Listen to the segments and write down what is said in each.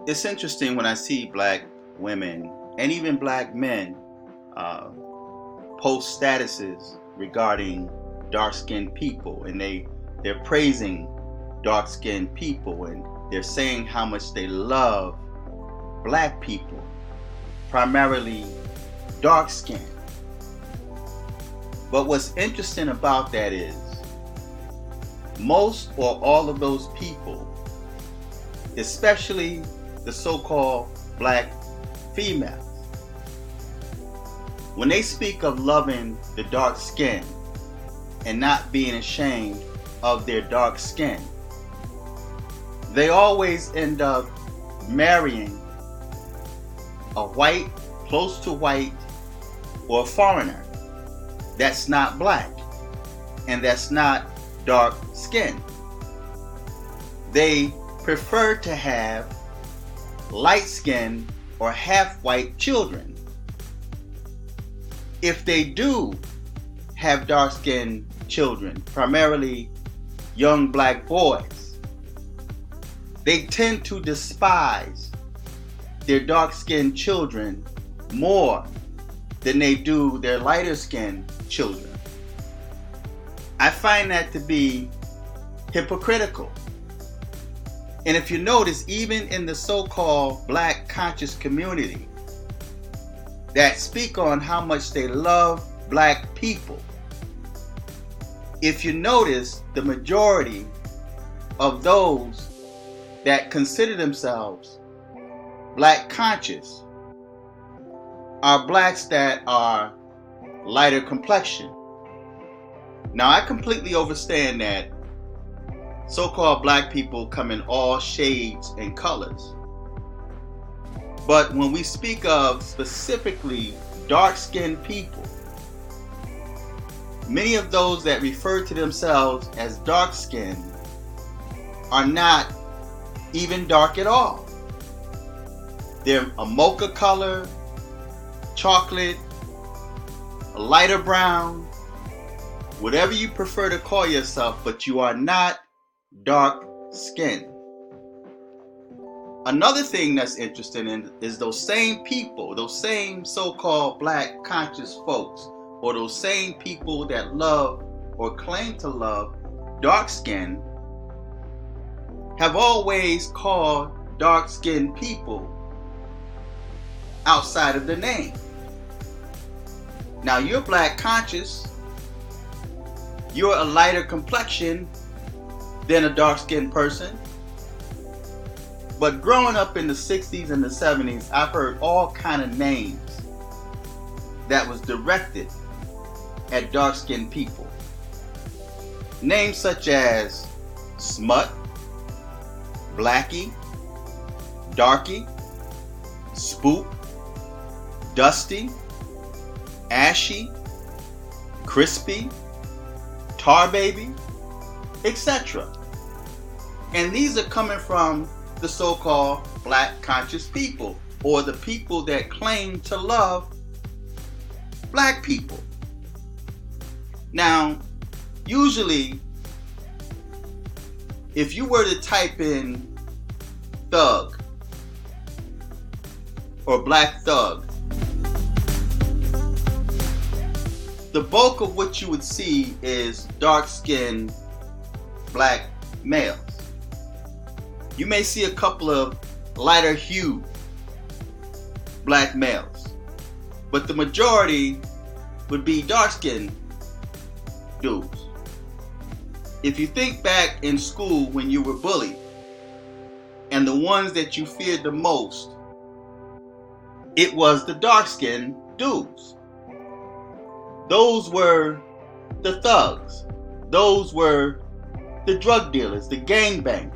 It's interesting when I see black women and even black men uh, post statuses regarding dark-skinned people, and they're praising dark-skinned people, and they're saying how much they love black people, primarily dark-skinned. But what's interesting about that is most or all of those people, especially the so-called black females, when they speak of loving the dark skin and not being ashamed of their dark skin, they always end up marrying a white, close to white, or a foreigner that's not black and that's not dark skinned. They prefer to have light-skinned or half-white children. If they do have dark-skinned children, primarily young black boys, they tend to despise their dark-skinned children more than they do their lighter-skinned children. I find that to be hypocritical. And if you notice, even in the so-called black conscious community that speak on how much they love black people, if you notice, the majority of those that consider themselves black conscious are blacks that are lighter complexion. Now, I completely understand that so-called black people come in all shades and colors. But when we speak of specifically dark-skinned people, many of those that refer to themselves as dark-skinned are not even dark at all. They're a mocha color, chocolate, a lighter brown, whatever you prefer to call yourself, but you are not dark skin. Another thing that's interesting is those same people, those same so-called black conscious folks, or those same people that love or claim to love dark skin, have always called dark skinned people outside of the name. Now, you're black conscious, you're a lighter complexion than a dark-skinned person. But growing up in the 60s and the 70s, I've heard all kind of names that was directed at dark-skinned people. Names such as Smut, Blackie, Darky, Spook, Dusty, Ashy, Crispy, Tar Baby, etc. And these are coming from the so-called black conscious people, or the people that claim to love black people. Now, usually, if you were to type in thug or black thug, the bulk of what you would see is dark-skinned black males. You may see a couple of lighter hued black males, but the majority would be dark-skinned dudes. If you think back in school when you were bullied, and the ones that you feared the most, it was the dark-skinned dudes. Those were the thugs. Those were the drug dealers, the gangbangers.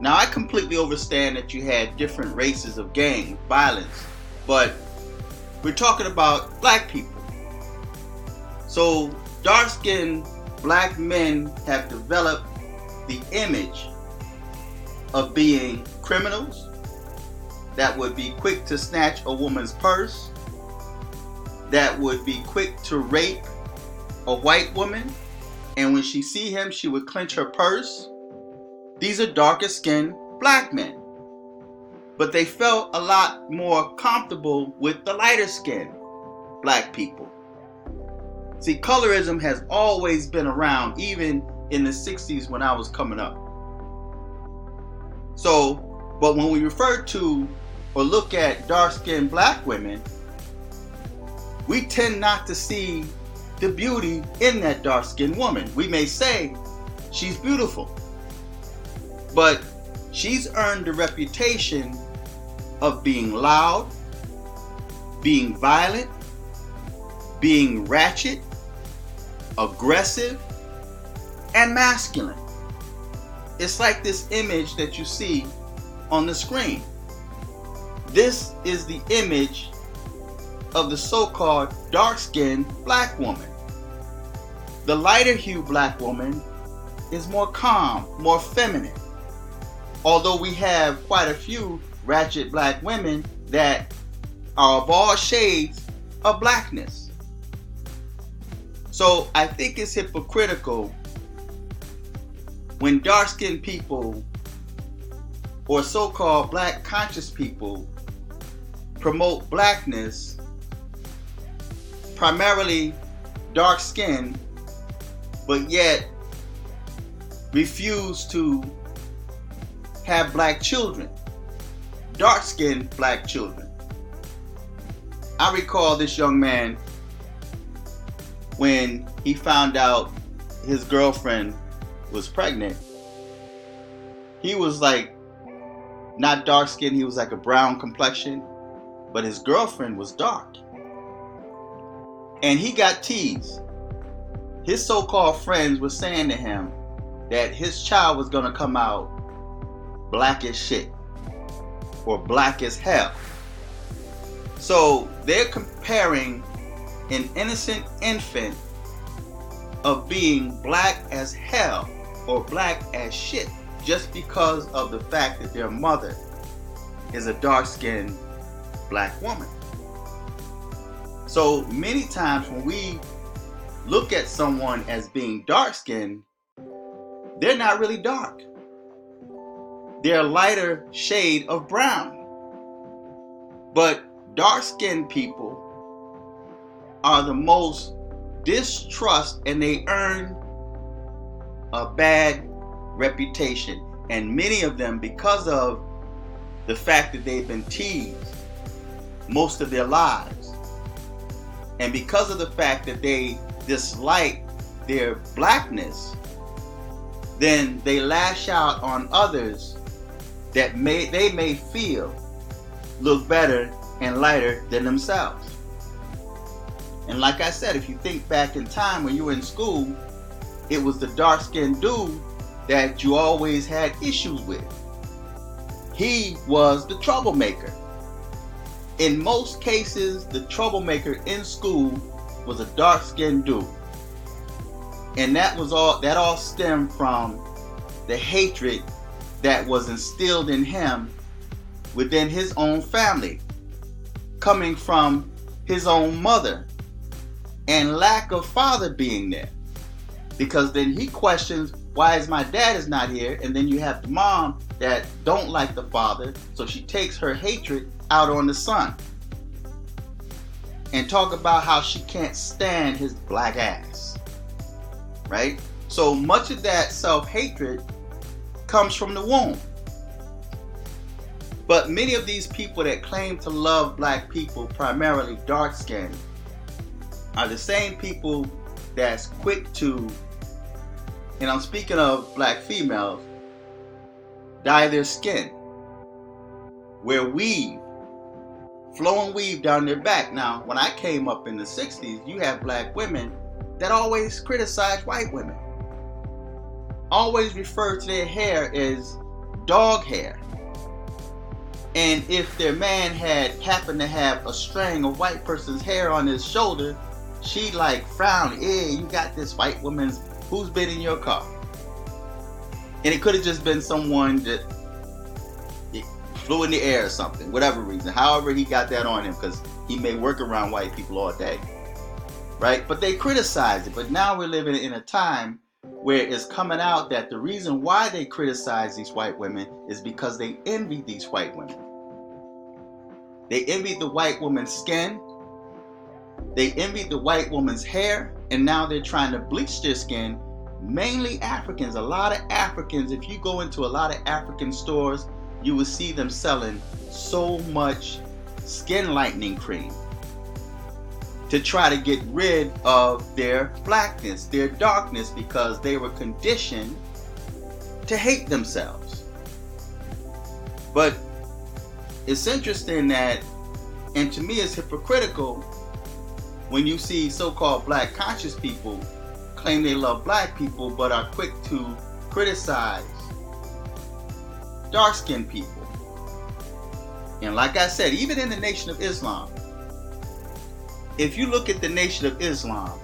Now, I completely understand that you had different races of gang violence, but we're talking about black people. So, dark-skinned black men have developed the image of being criminals that would be quick to snatch a woman's purse, that would be quick to rape a white woman, and when she see him, she would clench her purse. These are darker skinned black men. but they felt a lot more comfortable with the lighter skinned black people. See, colorism has always been around, even in the 60s when I was coming up. So, but when we refer to or look at dark-skinned black women, we tend not to see the beauty in that dark-skinned woman. We may say she's beautiful, but she's earned the reputation of being loud, being violent, being ratchet, aggressive, and masculine. It's like this image that you see on the screen. This is the image of the so-called dark-skinned black woman. The lighter hue black woman is more calm, more feminine. Although we have quite a few ratchet black women that are of all shades of blackness. So I think it's hypocritical when dark-skinned people or so-called black conscious people promote blackness, primarily dark-skinned, but yet refuse to have black children, dark-skinned black children. I recall this young man when he found out his girlfriend was pregnant. He was like not dark-skinned, he was like a brown complexion, but his girlfriend was dark. And he got teased. His so-called friends were saying to him that his child was gonna come out black as shit or black as hell. So they're comparing an innocent infant of being black as hell or black as shit just because of the fact that their mother is a dark-skinned black woman. So many times when we look at someone as being dark-skinned, they're not really dark. They're a lighter shade of brown. But dark-skinned people are the most distrust, and they earn a bad reputation. And many of them, because of the fact that they've been teased most of their lives, and because of the fact that they dislike their blackness, then they lash out on others that they may feel look better and lighter than themselves. And like I said, if you think back in time when you were in school, it was the dark-skinned dude that you always had issues with. He was the troublemaker. In most cases, the troublemaker in school was a dark-skinned dude. And that all stemmed from the hatred that was instilled in him within his own family, coming from his own mother, and lack of father being there. Because then he questions, why is my dad is not here? And then you have the mom that don't like the father, so she takes her hatred out on the son and talk about how she can't stand his black ass, right? So much of that self-hatred comes from the womb. But many of these people that claim to love black people, primarily dark-skinned, are the same people that's quick to, and I'm speaking of black females, dye their skin, wear weave, flowing weave down their back. Now, when I came up in the 60s, you have black women that always criticize white women, always refer to their hair as dog hair. And if their man happened to have a string of white person's hair on his shoulder, she like frown, you got this white woman's, who's been in your car? And it could have just been someone that flew in the air or something, whatever reason, however he got that on him, because he may work around white people all day, right? But they criticize it. But now we're living in a time where it's coming out that the reason why they criticize these white women is because they envy these white women. They envied the white woman's skin. They envied the white woman's hair, and now they're trying to bleach their skin. Mainly Africans. A lot of Africans, if you go into a lot of African stores, you will see them selling so much skin lightening cream to try to get rid of their blackness, their darkness, because they were conditioned to hate themselves. But it's interesting that, and to me it's hypocritical, when you see so-called black conscious people claim they love black people but are quick to criticize dark-skinned people. And like I said, even in the Nation of Islam, if you look at the Nation of Islam,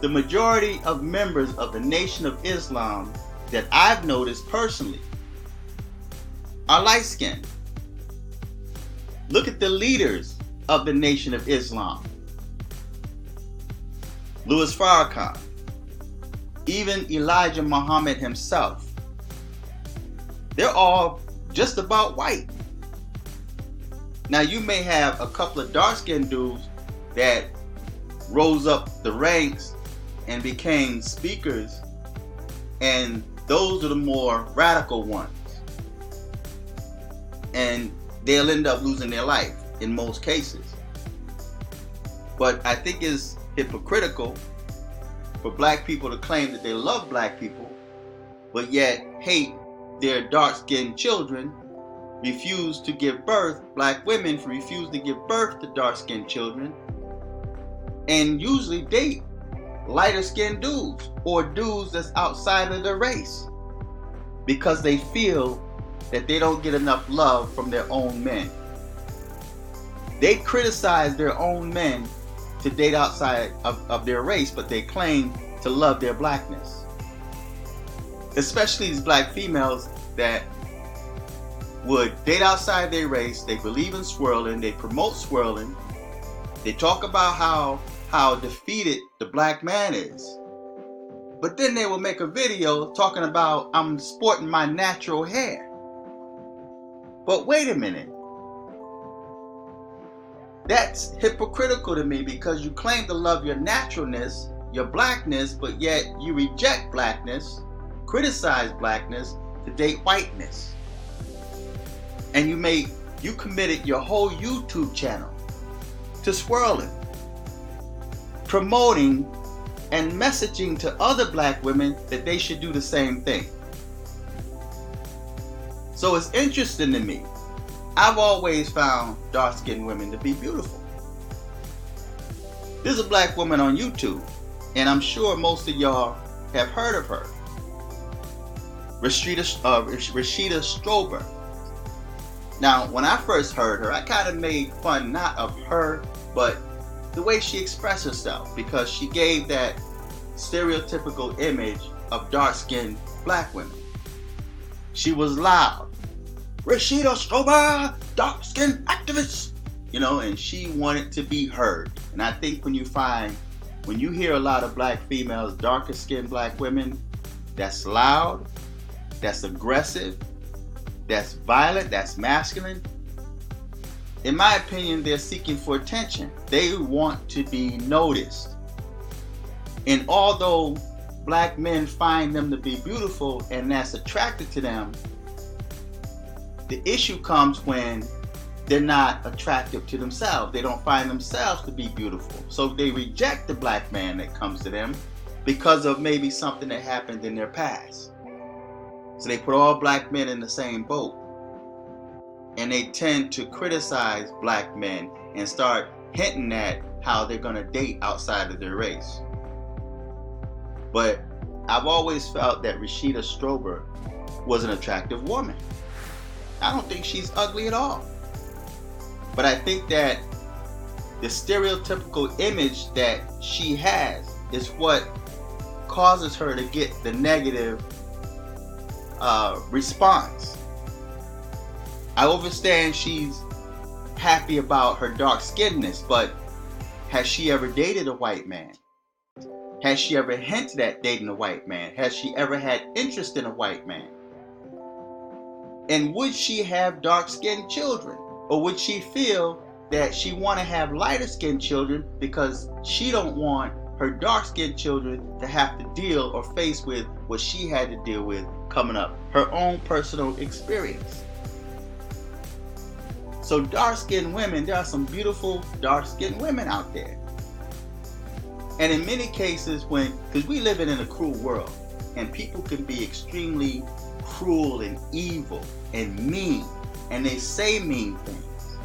the majority of members of the Nation of Islam that I've noticed personally are light-skinned. Look at the leaders of the Nation of Islam. Louis Farrakhan, even Elijah Muhammad himself. They're all just about white. Now you may have a couple of dark-skinned dudes that rose up the ranks and became speakers, and those are the more radical ones. And they'll end up losing their life in most cases. But I think it's hypocritical for black people to claim that they love black people, but yet hate their dark-skinned children, refuse to give birth, black women refuse to give birth to dark-skinned children, and usually date lighter-skinned dudes or dudes that's outside of their race because they feel that they don't get enough love from their own men. They criticize their own men to date outside of their race, but they claim to love their blackness. Especially these black females that would date outside their race. They believe in swirling, they promote swirling, they talk about how defeated the black man is. But then they will make a video talking about, I'm sporting my natural hair. But wait a minute. That's hypocritical to me, because you claim to love your naturalness, your blackness, but yet you reject blackness, criticize blackness to date whiteness. And you committed your whole YouTube channel to swirling, promoting and messaging to other black women that they should do the same thing. So it's interesting to me. I've always found dark-skinned women to be beautiful. There's a black woman on YouTube, and I'm sure most of y'all have heard of her. Rashida Strober. Now, when I first heard her, I kind of made fun not of her, but the way she expressed herself, because she gave that stereotypical image of dark-skinned black women. She was loud. Rashida Strober, dark-skinned activist, and she wanted to be heard. And I think when you hear a lot of black females, darker-skinned black women, that's loud, that's aggressive, that's violent, that's masculine, in my opinion, they're seeking for attention. They want to be noticed. And although black men find them to be beautiful and that's attracted to them, the issue comes when they're not attractive to themselves. They don't find themselves to be beautiful. So they reject the black man that comes to them because of maybe something that happened in their past. So they put all black men in the same boat. And they tend to criticize black men and start hinting at how they're going to date outside of their race. But I've always felt that Rashida Strober was an attractive woman. I don't think she's ugly at all. But I think that the stereotypical image that she has is what causes her to get the negative response. I understand she's happy about her dark skinnedness, but has she ever dated a white man? Has she ever hinted at dating a white man? Has she ever had interest in a white man? And would she have dark-skinned children? Or would she feel that she want to have lighter skinned children because she don't want her dark skinned children to have to deal or face with what she had to deal with coming up, her own personal experience? So dark skinned women, there are some beautiful dark skinned women out there. And in many cases, because we live in a cruel world, and people can be extremely cruel and evil and mean, and they say mean things.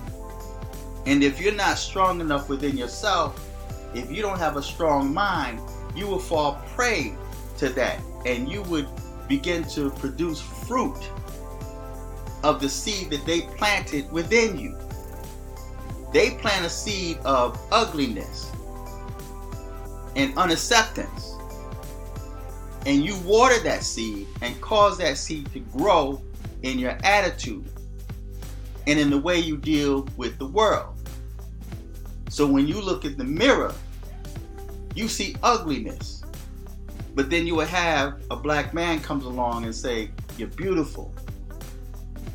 And if you're not strong enough within yourself, if you don't have a strong mind, you will fall prey to that, and you would begin to produce fruit of the seed that they planted within you. They plant a seed of ugliness and unacceptance, and you water that seed and cause that seed to grow in your attitude and in the way you deal with the world. So when you look at the mirror, you see ugliness, but then you would have a black man comes along and say, "You're beautiful,"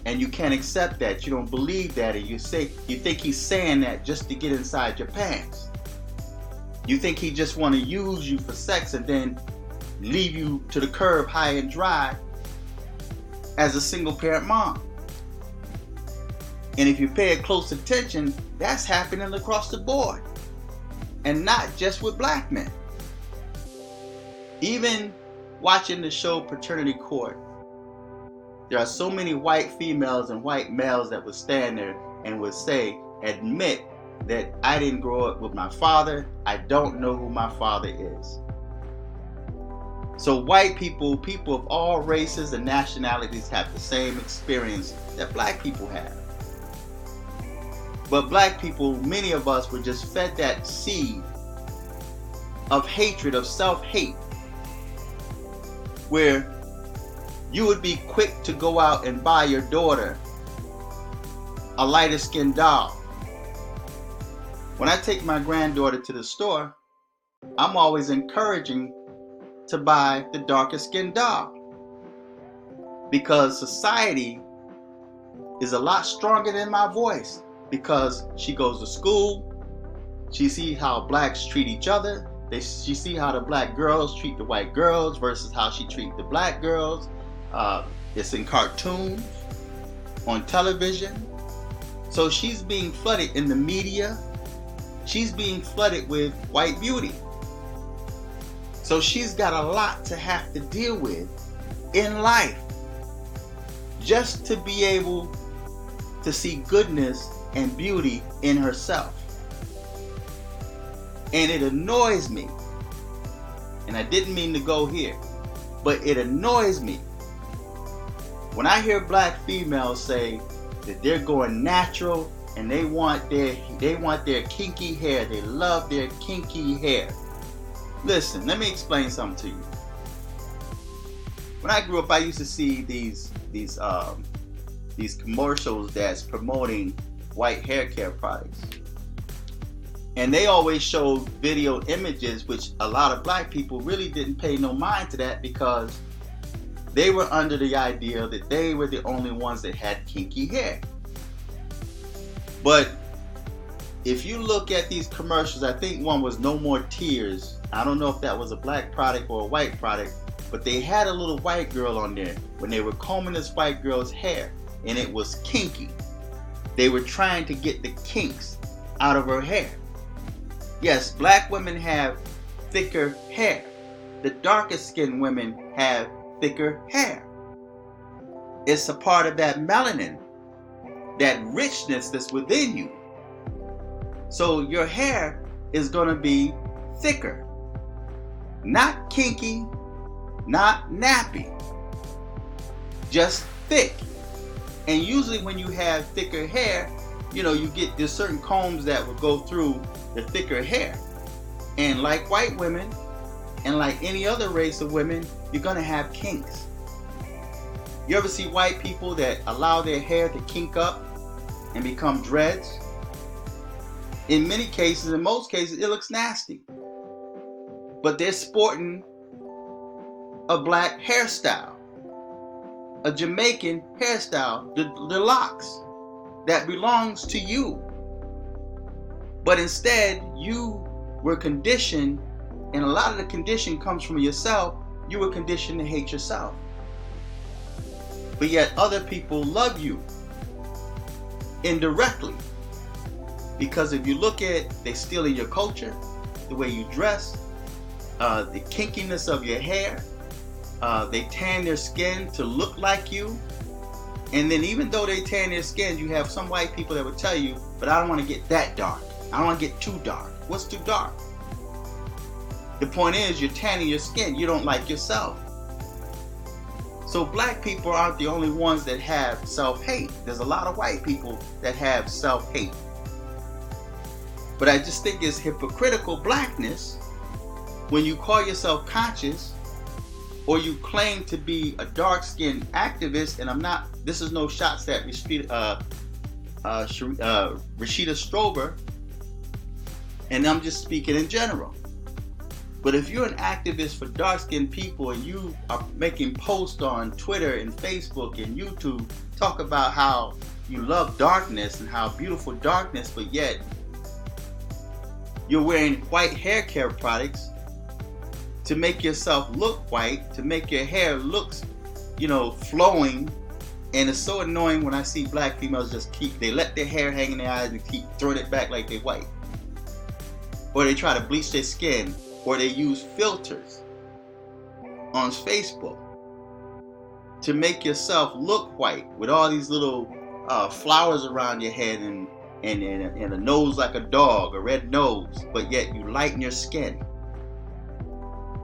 and you can't accept that. You don't believe that, and you think he's saying that just to get inside your pants. You think he just want to use you for sex and then leave you to the curb high and dry as a single parent mom. And if you pay close attention, that's happening across the board, and not just with black men. Even watching the show Paternity Court, there are so many white females and white males that would stand there and would say, admit that I didn't grow up with my father. I don't know who my father is. So white people, people of all races and nationalities have the same experience that black people have. But black people, many of us were just fed that seed of hatred, of self-hate, where you would be quick to go out and buy your daughter a lighter skinned doll. When I take my granddaughter to the store, I'm always encouraging to buy the darker skinned doll, because society is a lot stronger than my voice, because she goes to school, she sees how blacks treat each other, she sees how the black girls treat the white girls versus how she treats the black girls. It's in cartoons, on television. So she's being flooded in the media. She's being flooded with white beauty. So she's got a lot to have to deal with in life just to be able to see goodness and beauty in herself. And it annoys me, and I didn't mean to go here, but it annoys me when I hear black females say that they're going natural and they want their kinky hair. They love their kinky hair. Listen, let me explain something to you. When I grew up, I used to see these commercials that's promoting white hair care products. And they always showed video images, which a lot of black people really didn't pay no mind to that, because they were under the idea that they were the only ones that had kinky hair. But if you look at these commercials, I think one was No More Tears. I don't know if that was a black product or a white product, but they had a little white girl on there when they were combing this white girl's hair, and it was kinky. They were trying to get the kinks out of her hair. Yes, black women have thicker hair. The darkest skinned women have thicker hair. It's a part of that melanin, that richness that's within you. So your hair is going to be thicker. Not kinky, not nappy. Just thick. And usually when you have thicker hair, there's certain combs that will go through the thicker hair. And like white women, and like any other race of women, you're going to have kinks. You ever see white people that allow their hair to kink up and become dreads? In most cases, it looks nasty. But they're sporting a black hairstyle, a Jamaican hairstyle, the locks. that belongs to you. But instead, you were conditioned, and a lot of the condition comes from yourself. You were conditioned to hate yourself. But yet other people love you indirectly. Because if you look at, they steal in your culture, the way you dress, the kinkiness of your hair, they tan their skin to look like you. And then even though they tan their skin, you have some white people that would tell you, but I don't want to get that dark. I don't want to get too dark. What's too dark? The point is, you're tanning your skin. You don't like yourself. So black people aren't the only ones that have self-hate. There's a lot of white people that have self-hate. But I just think it's hypocritical blackness when you call yourself conscious, or you claim to be a dark-skinned activist. And I'm not, this is no shots at Rashida Strober, and I'm just speaking in general. But if you're an activist for dark-skinned people and you are making posts on Twitter and Facebook and YouTube, talk about how you love darkness and how beautiful darkness, but yet you're wearing white hair care products to make yourself look white, to make your hair look, flowing. And it's so annoying when I see black females they let their hair hang in their eyes and keep throwing it back like they're white. Or they try to bleach their skin, or they use filters on Facebook to make yourself look white with all these little flowers around your head and a nose like a dog, a red nose, but yet you lighten your skin.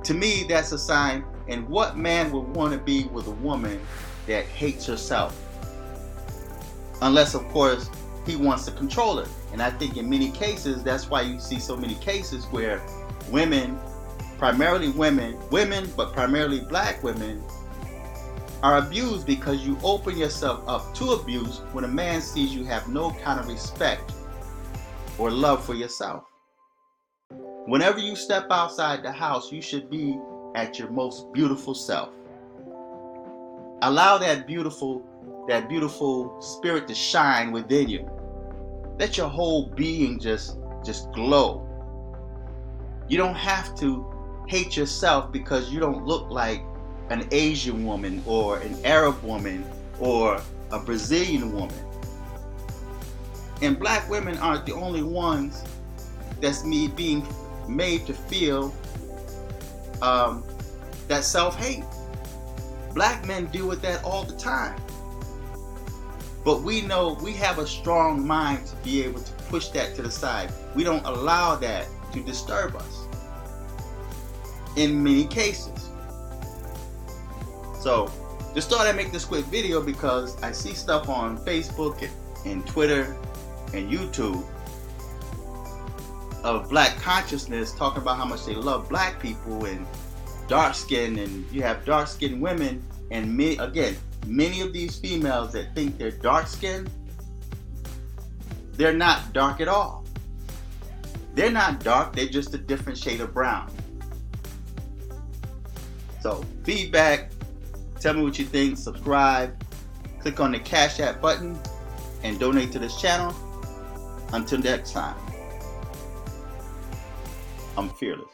To me, that's a sign. And what man would want to be with a woman that hates herself? Unless, of course, he wants to control her. And I think in many cases, that's why you see so many cases where women, primarily women, but primarily black women, are abused, because you open yourself up to abuse when a man sees you have no kind of respect or love for yourself. Whenever you step outside the house, you should be at your most beautiful self. Allow that beautiful spirit to shine within you. Let your whole being just glow. You don't have to hate yourself because you don't look like an Asian woman or an Arab woman or a Brazilian woman. And black women aren't the only ones that's being made to feel that self-hate. Black men deal with that all the time. But we know we have a strong mind to be able to push that to the side. We don't allow that to disturb us in many cases. So just thought I'd make this quick video because I see stuff on Facebook and Twitter and YouTube of black consciousness talking about how much they love black people and dark skin, and you have dark skinned women, and many of these females that think they're dark skinned, they're not dark at all. They're not dark, they're just a different shade of brown. So feedback, tell me what you think, subscribe, click on the Cash App button, and donate to this channel. Until next time, I'm fearless.